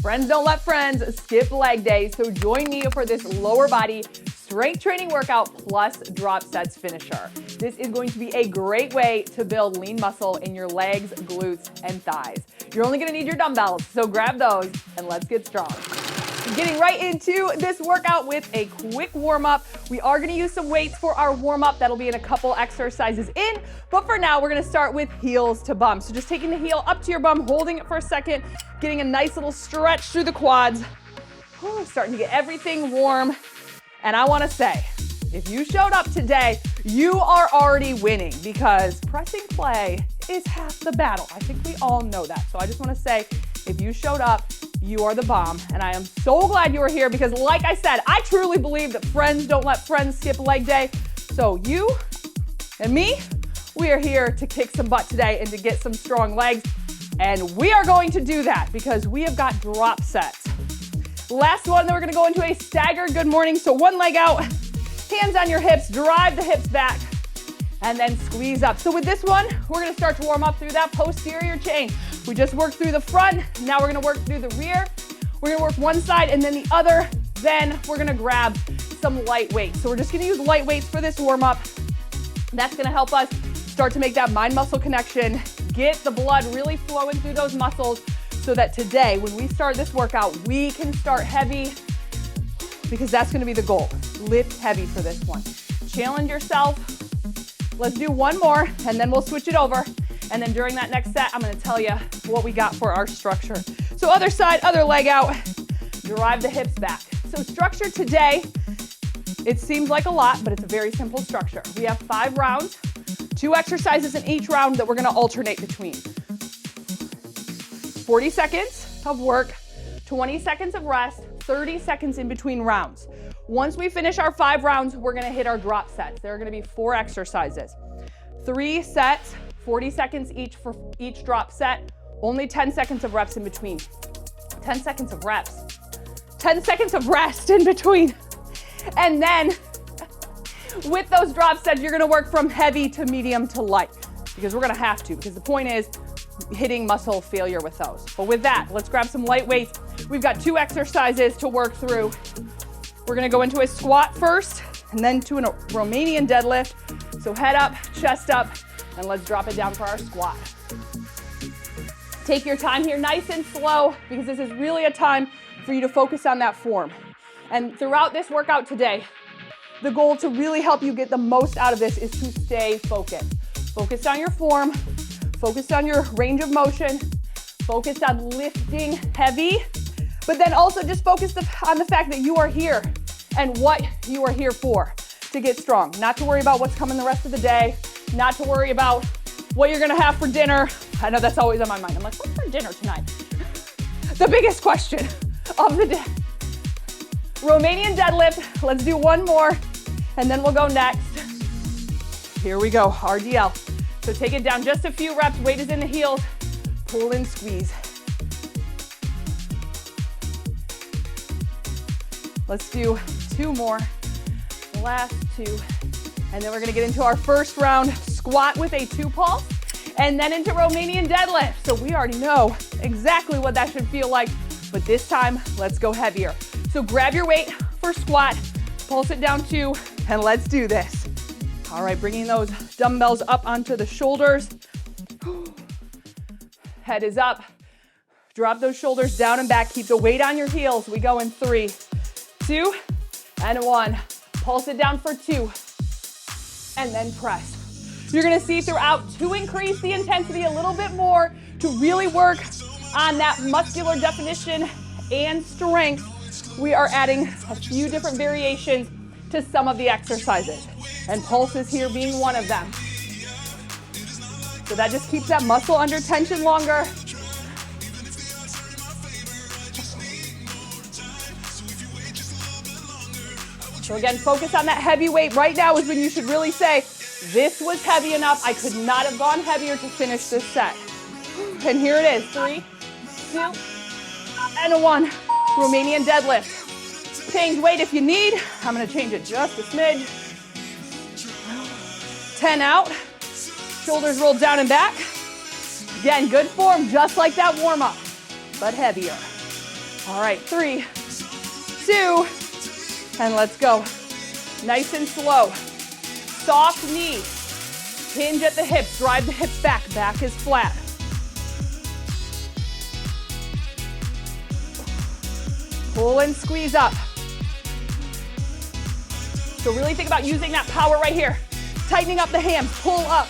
Friends don't let friends skip leg day, so join me for this lower body strength training workout plus drop sets finisher. This is going to be a great way to build lean muscle in your legs, glutes, and thighs. You're only gonna need your dumbbells, so grab those and let's get strong. Getting right into this workout with a quick warm-up. We are gonna use some weights for our warm-up. That'll be in a couple exercises in, but for now, we're gonna start with heels to bum. So just taking the heel up to your bum, holding it for a second, getting a nice little stretch through the quads. Whew, starting to get everything warm. And I wanna say, if you showed up today, you are already winning because pressing play is half the battle. I think we all know that. So I just wanna say, if you showed up, you are the bomb. And I am so glad you are here because like I said, I truly believe that friends don't let friends skip leg day. So you and me, we are here to kick some butt today and to get some strong legs. And we are going to do that because we have got drop sets. Last one, then we're gonna go into a staggered good morning. So one leg out, hands on your hips, drive the hips back, and then squeeze up. So with this one, we're gonna start to warm up through that posterior chain. We just worked through the front, now we're gonna work through the rear. We're gonna work one side and then the other, then we're gonna grab some light weights. So we're just gonna use light weights for this warm up. That's gonna help us start to make that mind-muscle connection, get the blood really flowing through those muscles so that today, when we start this workout, we can start heavy because that's gonna be the goal. Lift heavy for this one. Challenge yourself. Let's do one more and then we'll switch it over. And then during that next set, I'm gonna tell you what we got for our structure. So other side, other leg out, drive the hips back. So structure today, it seems like a lot, but it's a very simple structure. We have 5 rounds, 2 exercises in each round that we're gonna alternate between. 40 seconds of work, 20 seconds of rest, 30 seconds in between rounds. Once we finish our 5 rounds, we're gonna hit our drop sets. There are gonna be 4 exercises. 3 sets, 40 seconds each for each drop set, only 10 seconds of reps in between. 10 seconds of reps. 10 seconds of rest in between. And then with those drop sets, you're gonna work from heavy to medium to light because we're gonna have to, because the point is hitting muscle failure with those. But with that, let's grab some light weights. We've got 2 exercises to work through. We're gonna go into a squat first and then to a Romanian deadlift. So head up, chest up, and let's drop it down for our squat. Take your time here, nice and slow, because this is really a time for you to focus on that form. And throughout this workout today, the goal to really help you get the most out of this is to stay focused. Focus on your form, focus on your range of motion, focus on lifting heavy, but then also just focus on the fact that you are here and what you are here for, to get strong. Not to worry about what's coming the rest of the day, not to worry about what you're gonna have for dinner. I know that's always on my mind. I'm like, what's for dinner tonight? The biggest question of the day. Romanian deadlift, let's do one more, and then we'll go next. Here we go, RDL. So take it down just a few reps, weight is in the heels, pull and squeeze. Let's do 2 more, last 2. And then we're gonna get into our first round, squat with a 2 pulse, and then into Romanian deadlift. So we already know exactly what that should feel like, but this time, let's go heavier. So grab your weight for squat, pulse it down 2, and let's do this. All right, bringing those dumbbells up onto the shoulders. Head is up. Drop those shoulders down and back. Keep the weight on your heels. We go in 3, 2, and 1. Pulse it down for 2, and then press. You're gonna see throughout to increase the intensity a little bit more, to really work on that muscular definition and strength. We are adding a few different variations to some of the exercises, and pulses here being one of them. So that just keeps that muscle under tension longer. So again, focus on that heavy weight. Right now is when you should really say, this was heavy enough. I could not have gone heavier to finish this set. And here it is, 3, 2, and 1. Romanian deadlift. Change weight if you need. I'm gonna change it just a smidge. 10 out. Shoulders rolled down and back. Again, good form, just like that warm up, but heavier. All right, 3, 2, and let's go. Nice and slow. Soft knee. Hinge at the hips, drive the hips back. Back is flat. Pull and squeeze up. So really think about using that power right here. Tightening up the hams, pull up.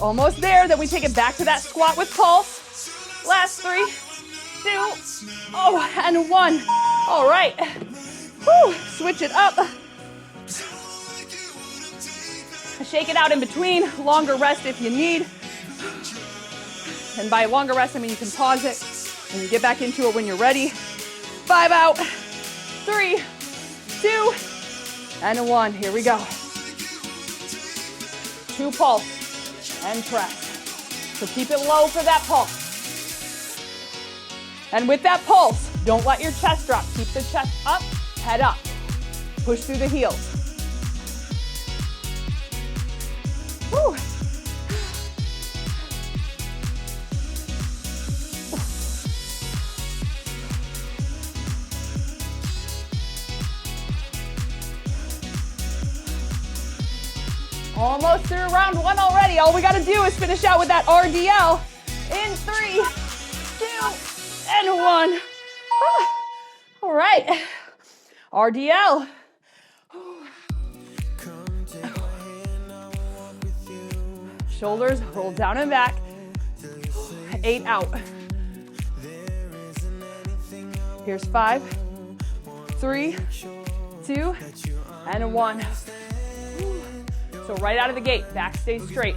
Almost there, then we take it back to that squat with pulse. Last 3, 2, and 1. All right. Whew. Switch it up. Shake it out in between. Longer rest if you need. And by longer rest, I mean you can pause it and you get back into it when you're ready. 5 out. 3, 2, and 1. Here we go. 2 pulse. And press. So keep it low for that pulse. And with that pulse, don't let your chest drop. Keep the chest up, head up. Push through the heels. Whew. Almost through round 1 already. All we got to do is finish out with that RDL in 3, 2, and 1. All right. RDL. Shoulders roll down and back. 8 out. Here's 5, 3, 2, and 1. So right out of the gate, back stays straight.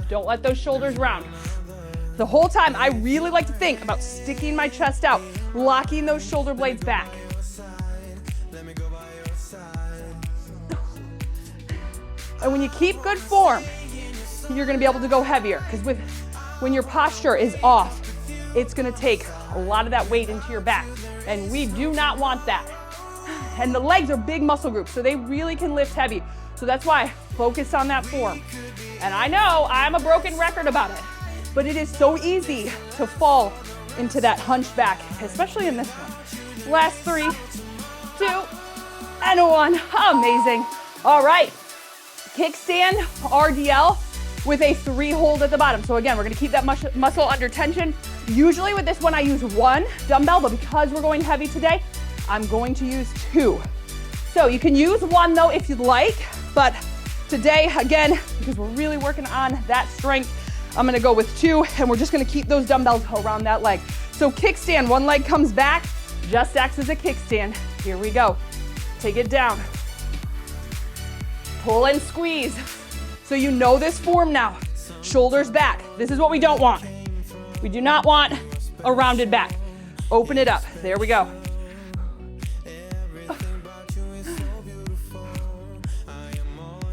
Don't let those shoulders round. The whole time, I really like to think about sticking my chest out, locking those shoulder blades back. And when you keep good form, you're gonna be able to go heavier, because when your posture is off, it's gonna take a lot of that weight into your back, and we do not want that. And the legs are big muscle groups, so they really can lift heavy. So that's why focus on that form. And I know I'm a broken record about it, but it is so easy to fall into that hunchback, especially in this one. Last 3, 2, and 1. Amazing. All right. Kickstand RDL with a 3 hold at the bottom. So again, we're gonna keep that muscle under tension. Usually with this one, I use 1 dumbbell, but because we're going heavy today, I'm going to use 2. So you can use 1 though if you'd like, but today, again, because we're really working on that strength, I'm gonna go with 2, and we're just gonna keep those dumbbells around that leg. So kickstand, 1 leg comes back, just acts as a kickstand. Here we go. Take it down. Pull and squeeze. So you know this form now. Shoulders back. This is what we don't want. We do not want a rounded back. Open it up. There we go.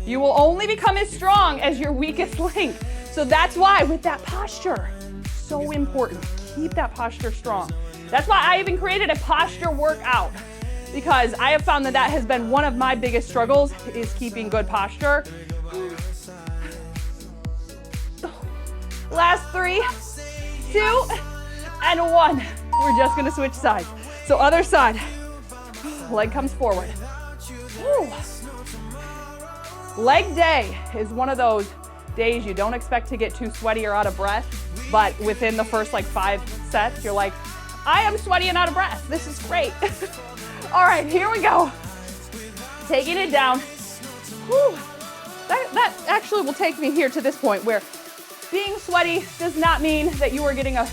You will only become as strong as your weakest link. So that's why with that posture, so important. Keep that posture strong. That's why I even created a posture workout, because I have found that has been one of my biggest struggles, is keeping good posture. Last 3, 2, and 1. We're just gonna switch sides. So other side, leg comes forward. Woo. Leg day is one of those days you don't expect to get too sweaty or out of breath, but within the first like 5 sets, you're like, I am sweaty and out of breath. This is great. All right, here we go. Taking it down. Whew. That actually will take me here to this point where being sweaty does not mean that you are getting a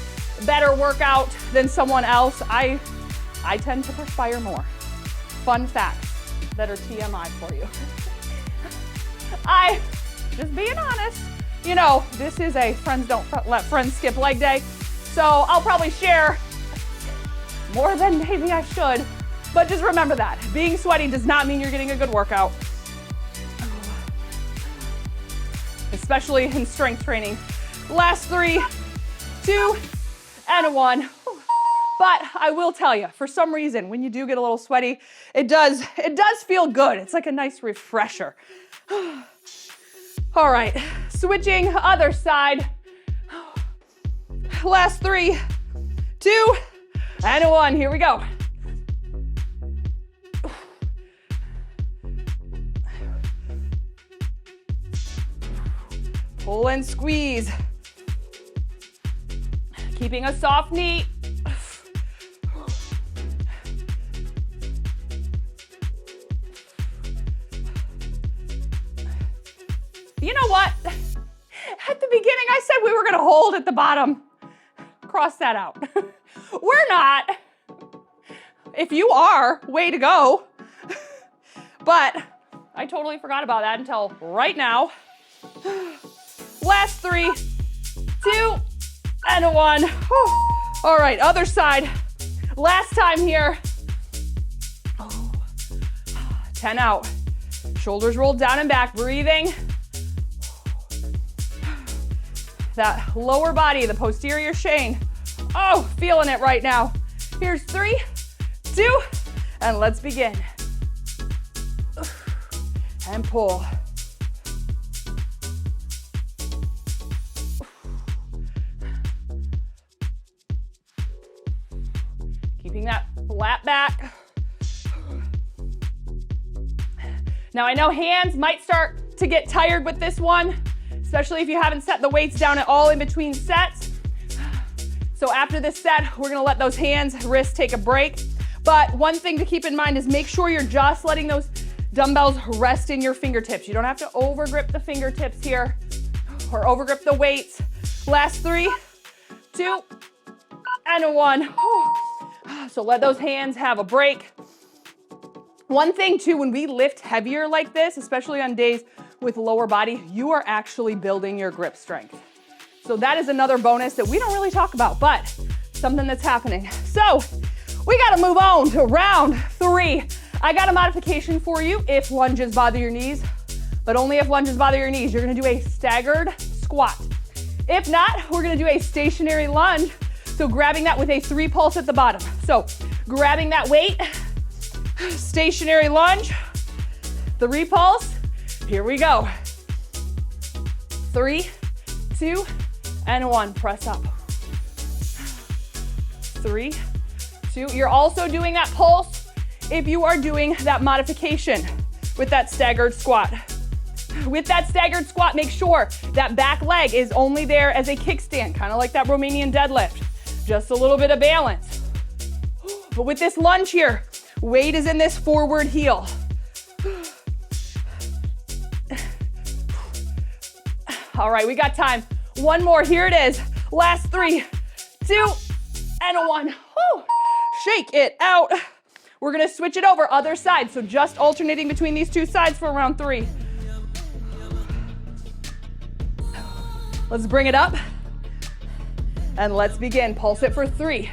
better workout than someone else. I tend to perspire more. Fun facts that are TMI for you. Just being honest, you know, this is a friends don't let friends skip leg day, so I'll probably share more than maybe I should, but just remember that. Being sweaty does not mean you're getting a good workout, especially in strength training. Last 3, 2, and 1. But I will tell you, for some reason, when you do get a little sweaty, it does feel good. It's like a nice refresher. All right, switching other side. Last 3, 2, and 1. Here we go. Pull and squeeze. Keeping a soft knee. You know what? At the beginning, I said we were gonna hold at the bottom. Cross that out. We're not. If you are, way to go. But I totally forgot about that until right now. Last 3, 2, and 1. Whew. All right, other side. Last time here. 10 out. Shoulders rolled down and back, breathing. That lower body, the posterior chain. Oh, feeling it right now. Here's 3, 2, and let's begin. And pull. Keeping that flat back. Now I know hands might start to get tired with this one, especially if you haven't set the weights down at all in between sets. So after this set, we're gonna let those hands, wrists take a break. But one thing to keep in mind is make sure you're just letting those dumbbells rest in your fingertips. You don't have to overgrip the fingertips here or overgrip the weights. Last 3, 2, and 1. So let those hands have a break. One thing too, when we lift heavier like this, especially on days with lower body, you are actually building your grip strength. So that is another bonus that we don't really talk about, but something that's happening. So we gotta move on to round 3. I got a modification for you if lunges bother your knees, but only if lunges bother your knees. You're gonna do a staggered squat. If not, we're gonna do a stationary lunge. So grabbing that with a 3 pulse at the bottom. So grabbing that weight, stationary lunge, 3 pulse. Here we go. 3, 2, and 1. Press up. 3, 2. You're also doing that pulse if you are doing that modification with that staggered squat. With that staggered squat, make sure that back leg is only there as a kickstand, kind of like that Romanian deadlift. Just a little bit of balance. But with this lunge here, weight is in this forward heel. All right, we got time. One more, here it is. Last 3, 2, and 1. Whew. Shake it out. We're gonna switch it over, other side. So just alternating between these 2 sides for round 3. Let's bring it up. And let's begin. Pulse it for 3.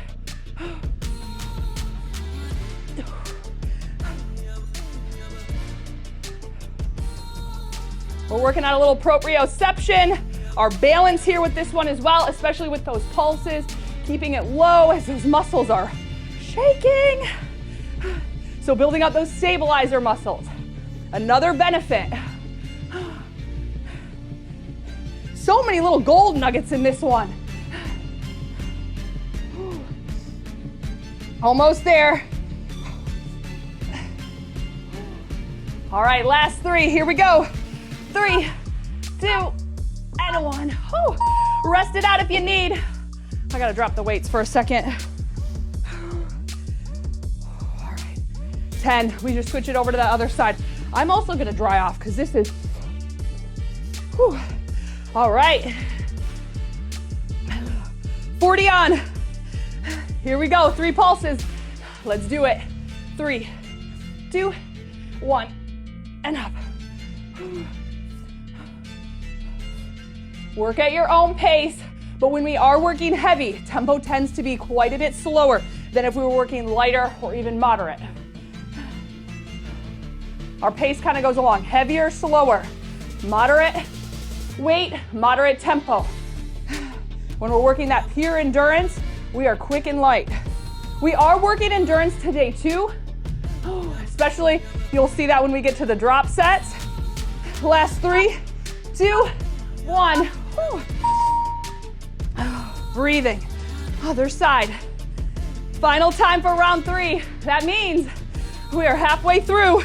We're working on a little proprioception, our balance here with this one as well, especially with those pulses, keeping it low as those muscles are shaking. So building up those stabilizer muscles. Another benefit. So many little gold nuggets in this one. Almost there. All right, last 3, here we go. 3, 2, and 1. Whew. Rest it out if you need. I gotta drop the weights for a second. All right, 10. We just switch it over to the other side. I'm also gonna dry off because this is, whew. All right, 40 on. Here we go, 3 pulses. Let's do it. 3, 2, 1, and up. Work at your own pace, but when we are working heavy, tempo tends to be quite a bit slower than if we were working lighter or even moderate. Our pace kind of goes along, heavier, slower, moderate weight, moderate tempo. When we're working that pure endurance, we are quick and light. We are working endurance today too. Especially, you'll see that when we get to the drop sets. Last 3, 2, 1. Breathing. Other side. Final time for round 3. That means we are halfway through.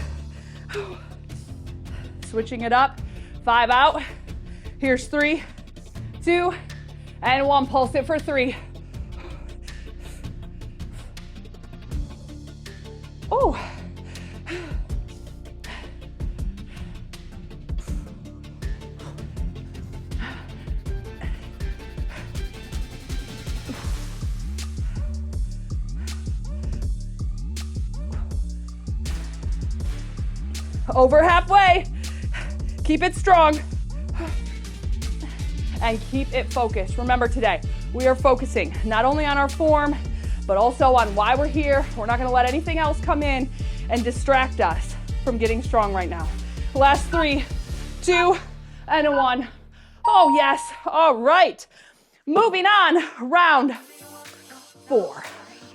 Switching it up. 5 out. Here's 3, 2, and 1. Pulse it for 3. Oh. Over halfway. Keep it strong. And keep it focused. Remember today, we are focusing not only on our form, but also on why we're here. We're not gonna let anything else come in and distract us from getting strong right now. Last 3, 2, and 1. Oh yes, all right. Moving on, round 4.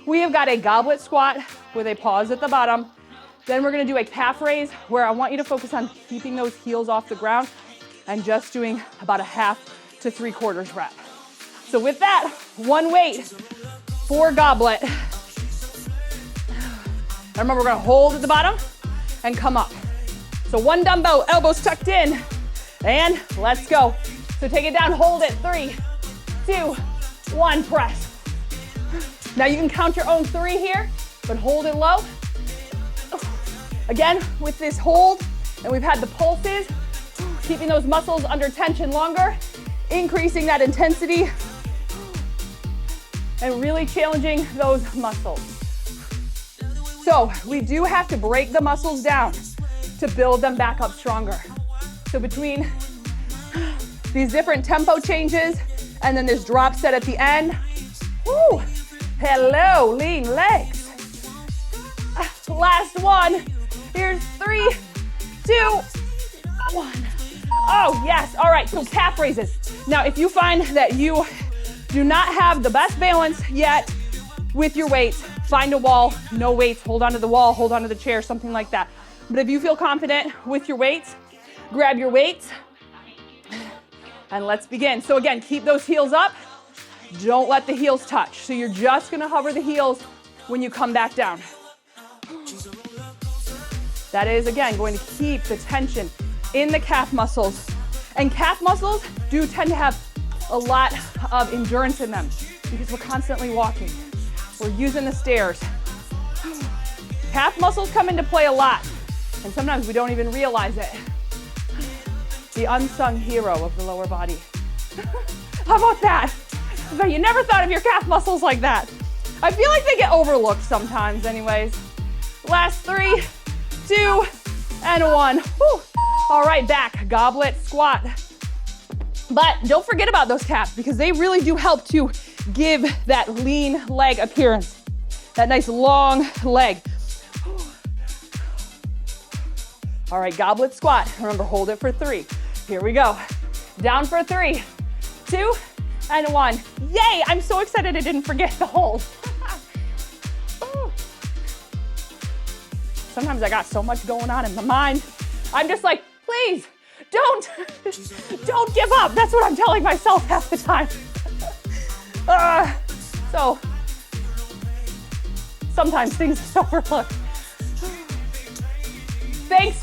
We have got a goblet squat with a pause at the bottom. Then we're gonna do a calf raise where I want you to focus on keeping those heels off the ground and just doing about a 1/2 to 3/4 rep. So with that, 1 weight for goblet. And remember, we're gonna hold at the bottom and come up. So 1 dumbbell, elbows tucked in, and let's go. So take it down, hold it, 3, 2, 1, press. Now you can count your own 3 here, but hold it low. Again, with this hold, and we've had the pulses, keeping those muscles under tension longer, increasing that intensity, and really challenging those muscles. So we do have to break the muscles down to build them back up stronger. So between these different tempo changes and then this drop set at the end, whoo, hello, lean legs. Last one. Here's 3, 2, 1. Oh, yes. All right, so calf raises. Now, if you find that you do not have the best balance yet with your weights, find a wall, no weights, hold onto the wall, hold onto the chair, something like that. But if you feel confident with your weights, grab your weights, and let's begin. So again, keep those heels up. Don't let the heels touch. So you're just gonna hover the heels when you come back down. That is, again, going to keep the tension in the calf muscles. And calf muscles do tend to have a lot of endurance in them because we're constantly walking. We're using the stairs. Calf muscles come into play a lot, and sometimes we don't even realize it. The unsung hero of the lower body. How about that? But you never thought of your calf muscles like that. I feel like they get overlooked sometimes anyways. Last 3, 2, and 1. Whew. All right, back, goblet squat. But don't forget about those calves because they really do help to give that lean leg appearance. That nice long leg. All right, goblet squat. Remember, hold it for 3. Here we go. Down for 3, 2, and 1. Yay, I'm so excited I didn't forget the hold. Sometimes I got so much going on in my mind. I'm just like, please, don't give up. That's what I'm telling myself half the time. So sometimes things get overlooked. Thanks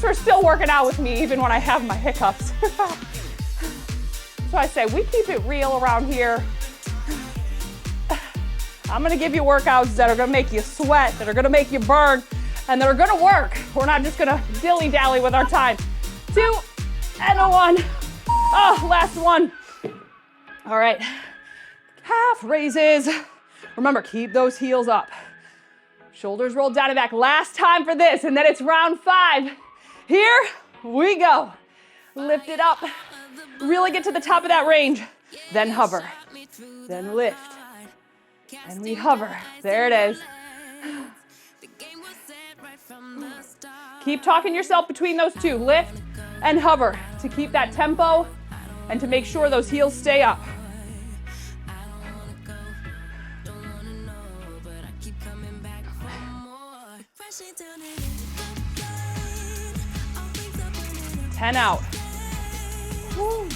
for still working out with me even when I have my hiccups. So I say, we keep it real around here. I'm gonna give you workouts that are gonna make you sweat, that are gonna make you burn, and that are gonna work. We're not just gonna dilly-dally with our time. 2, and 1. Oh, last one. All right, calf raises. Remember, keep those heels up. Shoulders rolled down and back. Last time for this, and then it's round 5. Here we go. Lift it up. Really get to the top of that range. Then hover. Then lift. And we hover. There it is. Keep talking yourself between those two. Lift and hover to keep that tempo and to make sure those heels stay up. 10 out. Woo.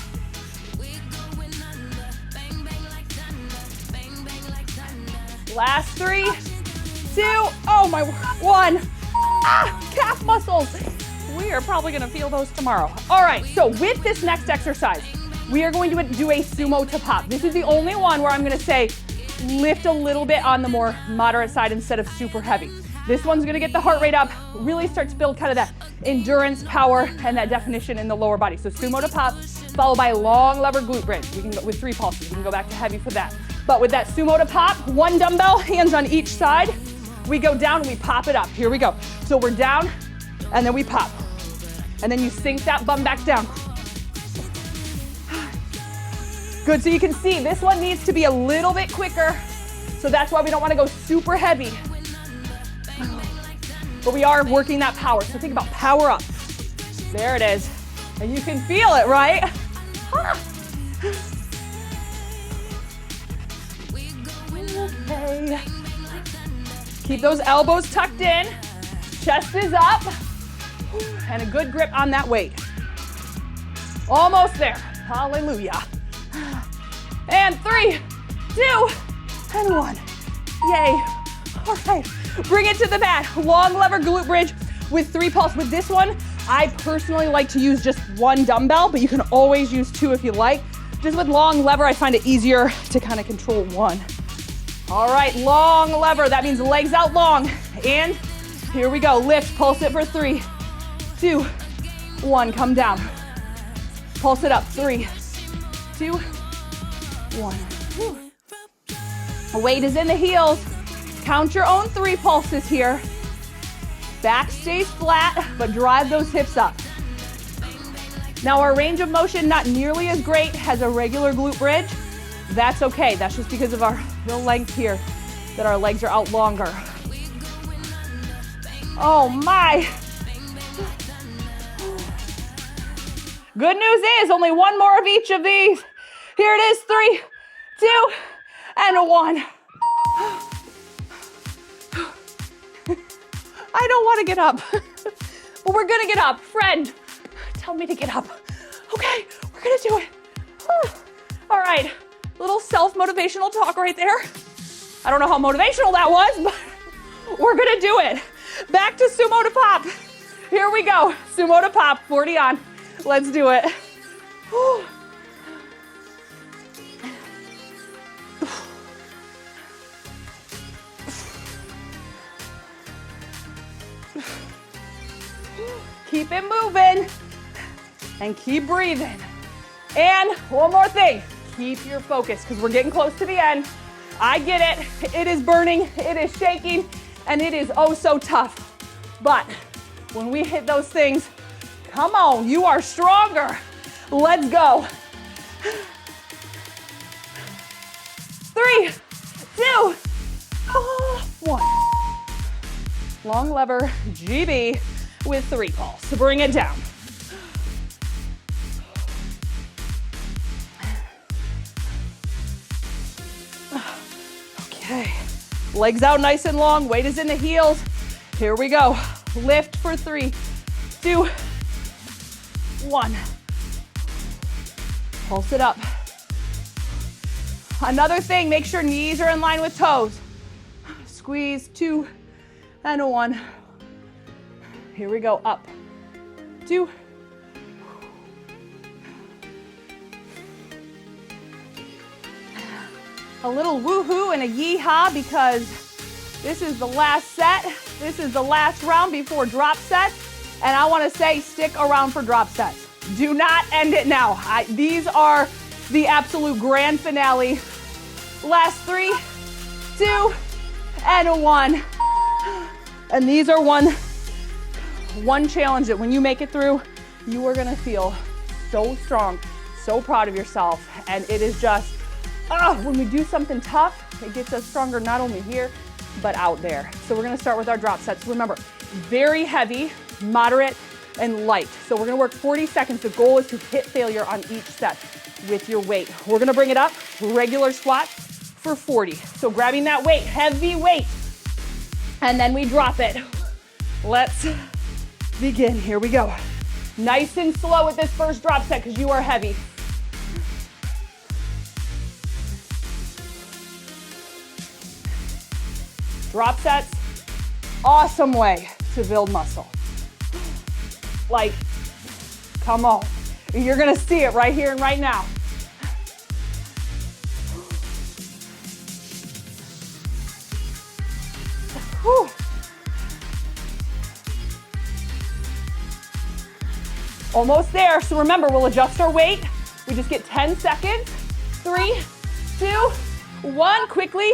Last 3, 2, oh my, 1. Calf muscles. We are probably gonna feel those tomorrow. All right, so with this next exercise, we are going to do a sumo to pop. This is the only one where I'm gonna say lift a little bit on the more moderate side instead of super heavy. This one's gonna get the heart rate up, really start to build kind of that endurance, power, and that definition in the lower body. So sumo to pop, followed by long lever glute bridge. We can go with 3 pulses. We can go back to heavy for that. But with that sumo to pop, 1 dumbbell, hands on each side. We go down, we pop it up. Here we go. So we're down, and then we pop. And then you sink that bum back down. Good, so you can see this one needs to be a little bit quicker. So that's why we don't want to go super heavy. But we are working that power. So think about power up. There it is. And you can feel it, right? Okay. Keep those elbows tucked in. Chest is up. And a good grip on that weight. Almost there. Hallelujah. And 3, 2, and 1. Yay. All right. Bring it to the mat. Long lever glute bridge with 3 pulse. With this one, I personally like to use just 1 dumbbell, but you can always use 2 if you like. Just with long lever, I find it easier to kind of control 1. All right, long lever. That means legs out long. And here we go. Lift, pulse it for 3, 2, 1. Come down. Pulse it up. 3, 2, 1. Whew. Weight is in the heels. Count your own 3 pulses here. Back stays flat, but drive those hips up. Now our range of motion, not nearly as great as a regular glute bridge. That's okay. That's just because of the length here, that our legs are out longer. Oh my. Good news is only 1 more of each of these. Here it is, 3, 2, and 1. I don't want to get up, but we're gonna get up. Friend, tell me to get up. Okay, we're gonna do it. All right, little self-motivational talk right there. I don't know how motivational that was, but we're gonna do it. Back to sumo to pop. Here we go, sumo to pop, 40 on. Let's do it. Whew. Keep it moving and keep breathing. And one more thing, keep your focus because we're getting close to the end. I get it. It is burning, it is shaking, and it is oh so tough. But when we hit those things, come on, you are stronger. Let's go. 3, 2, 1. Long lever, GB with 3 pulse. So bring it down. Okay, legs out nice and long, weight is in the heels. Here we go. Lift for 3, 2, 1. Pulse it up. Another thing, make sure knees are in line with toes. Squeeze, 2, and 1. Here we go, up, 2. A little woohoo and a yee-haw because this is the last set. This is the last round before drop sets. And I want to say stick around for drop sets. Do not end it now. These are the absolute grand finale. Last 3, 2, and 1. And these are one challenge that when you make it through, you are gonna feel so strong, so proud of yourself. And it is just, when we do something tough, it gets us stronger not only here, but out there. So we're gonna start with our drop sets. Remember, very heavy, moderate, and light. So we're gonna work 40 seconds. The goal is to hit failure on each set with your weight. We're gonna bring it up, regular squat for 40. So grabbing that weight, heavy weight, and then we drop it. Let's begin. Here we go. Nice and slow with this first drop set because you are heavy. Drop sets, awesome way to build muscle. Like, come on. You're gonna see it right here and right now. Whew. Almost there, so remember, we'll adjust our weight. We just get 10 seconds. 3, 2, 1, quickly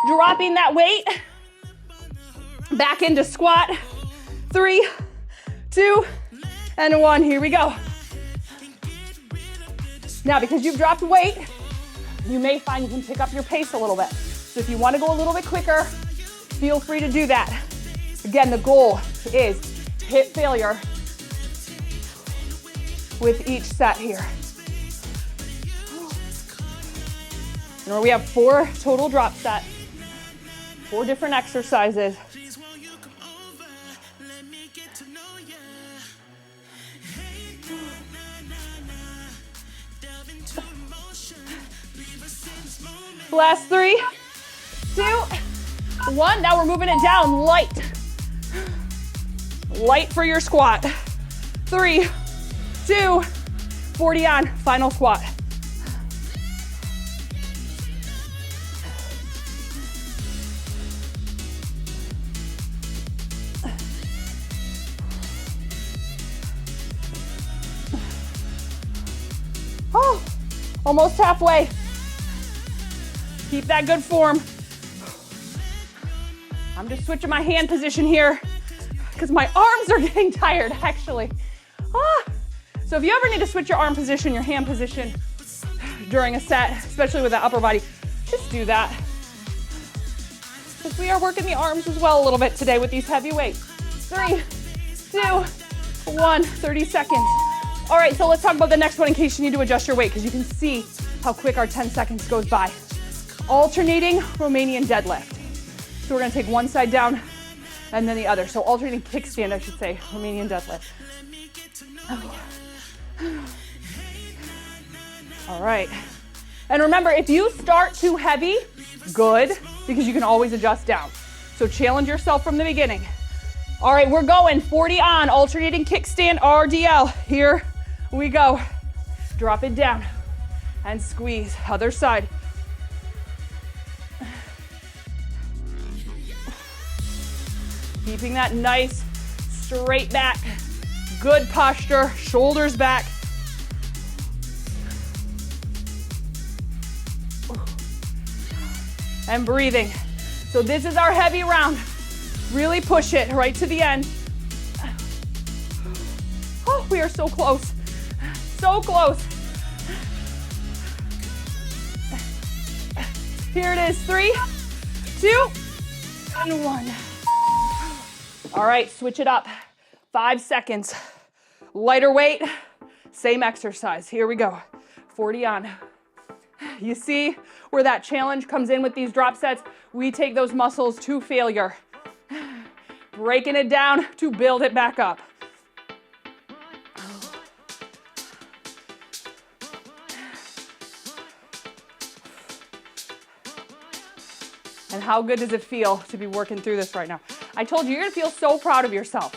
dropping that weight. Back into squat. 3, 2, and 1, here we go. Now, because you've dropped weight, you may find you can pick up your pace a little bit. So if you want to go a little bit quicker, feel free to do that. Again, the goal is hit failure with each set here. And we have 4 total drop sets, 4 different exercises. Last 3, 2, 1. Now we're moving it down light. Light for your squat. 3, 2, 40 on, final squat. Oh, almost halfway. Keep that good form. I'm just switching my hand position here because my arms are getting tired, actually. So if you ever need to switch your arm position, your hand position during a set, especially with the upper body, just do that. Because we are working the arms as well a little bit today with these heavy weights. 3, 2, 1, 30 seconds. All right, so let's talk about the next one in case you need to adjust your weight because you can see how quick our 10 seconds goes by. Alternating Romanian deadlift. So we're gonna take one side down and then the other. So alternating kickstand, I should say, Romanian deadlift. All right. And remember, if you start too heavy, good, because you can always adjust down. So challenge yourself from the beginning. All right, we're going 40 on, alternating kickstand RDL. Here we go. Drop it down and squeeze. Other side. Keeping that nice straight back, good posture, shoulders back. And breathing. So this is our heavy round. Really push it right to the end. Oh, we are so close. So close. Here it is, 3, 2, and 1. All right, switch it up. 5 seconds. Lighter weight, same exercise. Here we go. 40 on. You see where that challenge comes in with these drop sets? We take those muscles to failure. Breaking it down to build it back up. And how good does it feel to be working through this right now? I told you, you're gonna feel so proud of yourself.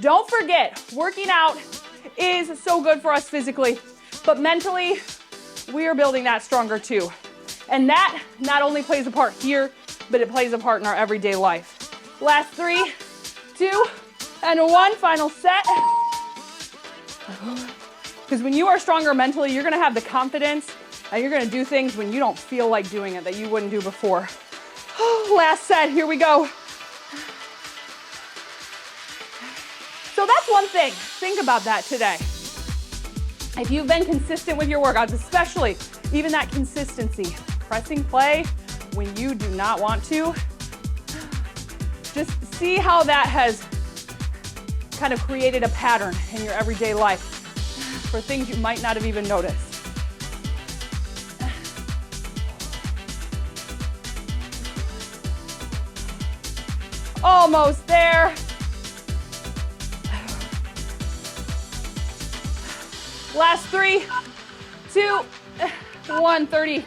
Don't forget, working out is so good for us physically, but mentally, we are building that stronger too. And that not only plays a part here, but it plays a part in our everyday life. Last 3, 2, and 1, final set. Because when you are stronger mentally, you're gonna have the confidence and you're gonna do things when you don't feel like doing it that you wouldn't do before. Last set, here we go. So that's one thing. Think about that today. If you've been consistent with your workouts, especially even that consistency, pressing play when you do not want to, just see how that has kind of created a pattern in your everyday life for things you might not have even noticed. Almost there. Last 3, 2, 1, 30.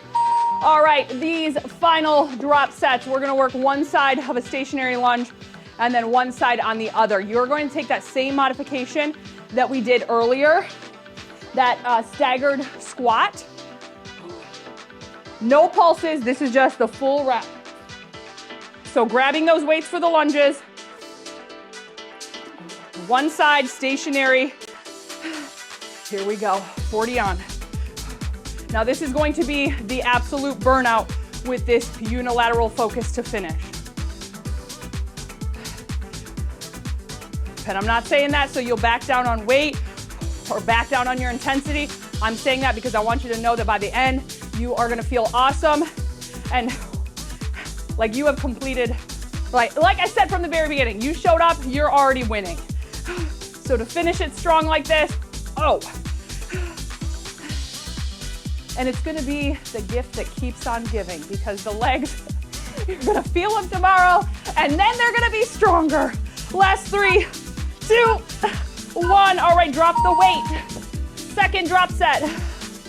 All right, these final drop sets, we're gonna work one side of a stationary lunge and then one side on the other. You're going to take that same modification that we did earlier, that staggered squat. No pulses, this is just the full rep. So grabbing those weights for the lunges. One side, stationary. Here we go, 40 on. Now this is going to be the absolute burnout with this unilateral focus to finish. And I'm not saying that so you'll back down on weight or back down on your intensity. I'm saying that because I want you to know that by the end, you are gonna feel awesome and like you have completed, like I said from the very beginning, you showed up, you're already winning. So to finish it strong like this, oh. And it's gonna be the gift that keeps on giving because the legs, you're gonna feel them tomorrow and then they're gonna be stronger. Last 3, 2, 1. All right, drop the weight. Second drop set.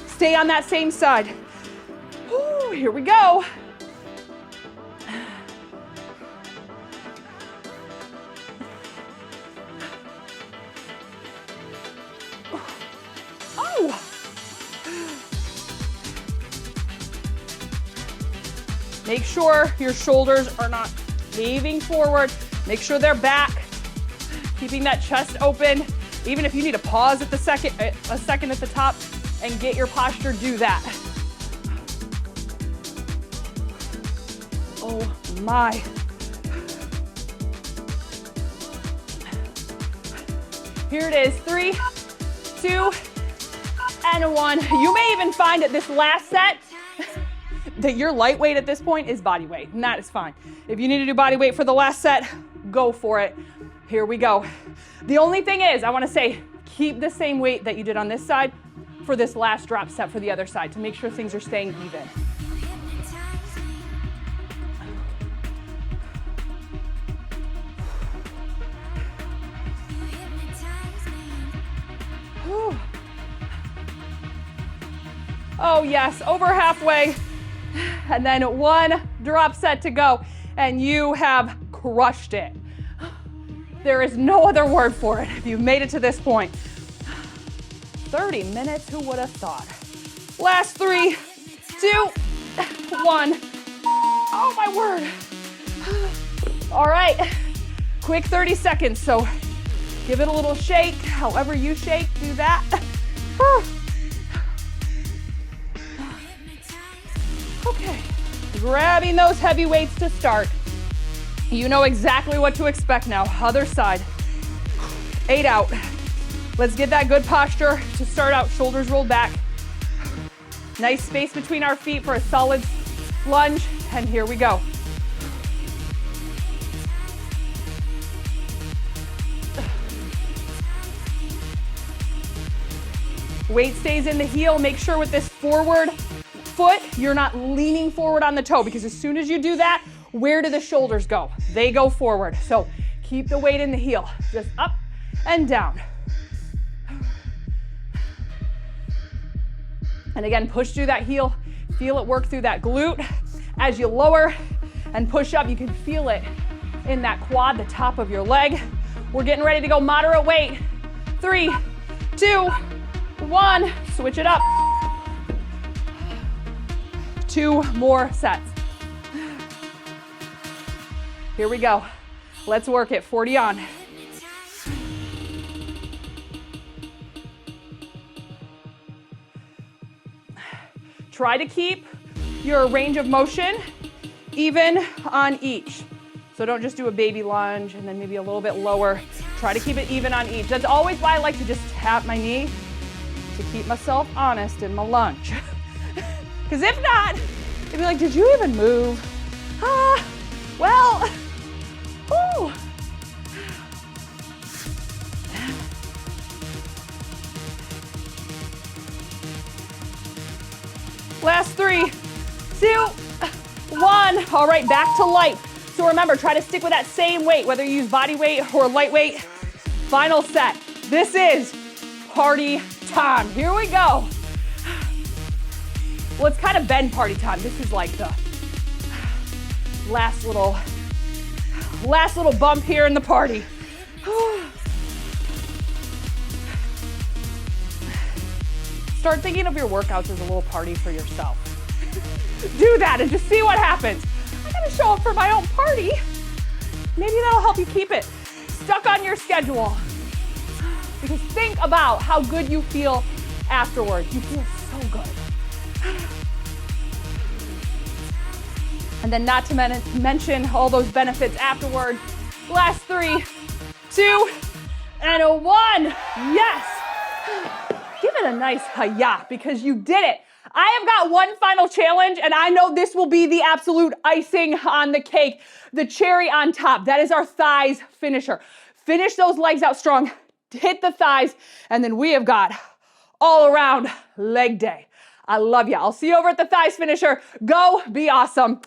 Stay on that same side. Ooh, here we go. Oh. Make sure your shoulders are not caving forward. Make sure they're back. Keeping that chest open. Even if you need to pause at a second at the top and get your posture, do that. Oh my. Here it is, 3, 2, and 1. You may even find at this last set that your lightweight at this point is body weight, and that is fine. If you need to do body weight for the last set, go for it. Here we go. The only thing is, I wanna say, keep the same weight that you did on this side for this last drop set for the other side to make sure things are staying even. Whew. Oh yes, over halfway. And then one drop set to go, and you have crushed it. There is no other word for it if you've made it to this point. 30 minutes, who would have thought? Last 3, 2, 1. Oh my word. All right, quick 30 seconds, so give it a little shake. However you shake, do that. Okay, grabbing those heavy weights to start. You know exactly what to expect now. Other side. 8 out. Let's get that good posture to start out. Shoulders rolled back. Nice space between our feet for a solid lunge. And here we go. Weight stays in the heel. Make sure with this forward foot, you're not leaning forward on the toe, because as soon as you do that, where do the shoulders go? They go forward. So keep the weight in the heel, just up and down. And again, push through that heel, feel it work through that glute. As you lower and push up, you can feel it in that quad, the top of your leg. We're getting ready to go moderate weight. 3, 2, 1, switch it up. 2 more sets. Here we go. Let's work it, 40 on. Try to keep your range of motion even on each. So don't just do a baby lunge and then maybe a little bit lower. Try to keep it even on each. That's always why I like to just tap my knee to keep myself honest in my lunge. Because if not, you'd be like, did you even move? Well, whew. Last 3, 2, 1. All right, back to light. So remember, try to stick with that same weight, whether you use body weight or lightweight. Final set. This is party time. Here we go. Well, it's kind of been party time. This is like the last little bump here in the party. Start thinking of your workouts as a little party for yourself. Do that and just see what happens. I'm gonna show up for my own party. Maybe that'll help you keep it stuck on your schedule. Because think about how good you feel afterwards. You feel so good. And then not to mention all those benefits afterward. Last 3, 2, and a 1. Yes. Give it a nice hi-ya because you did it. I have got one final challenge, and I know this will be the absolute icing on the cake, the cherry on top. That is our thighs finisher. Finish those legs out strong, hit the thighs, and then we have got all around leg day. I love you. I'll see you over at the thighs finisher. Go be awesome.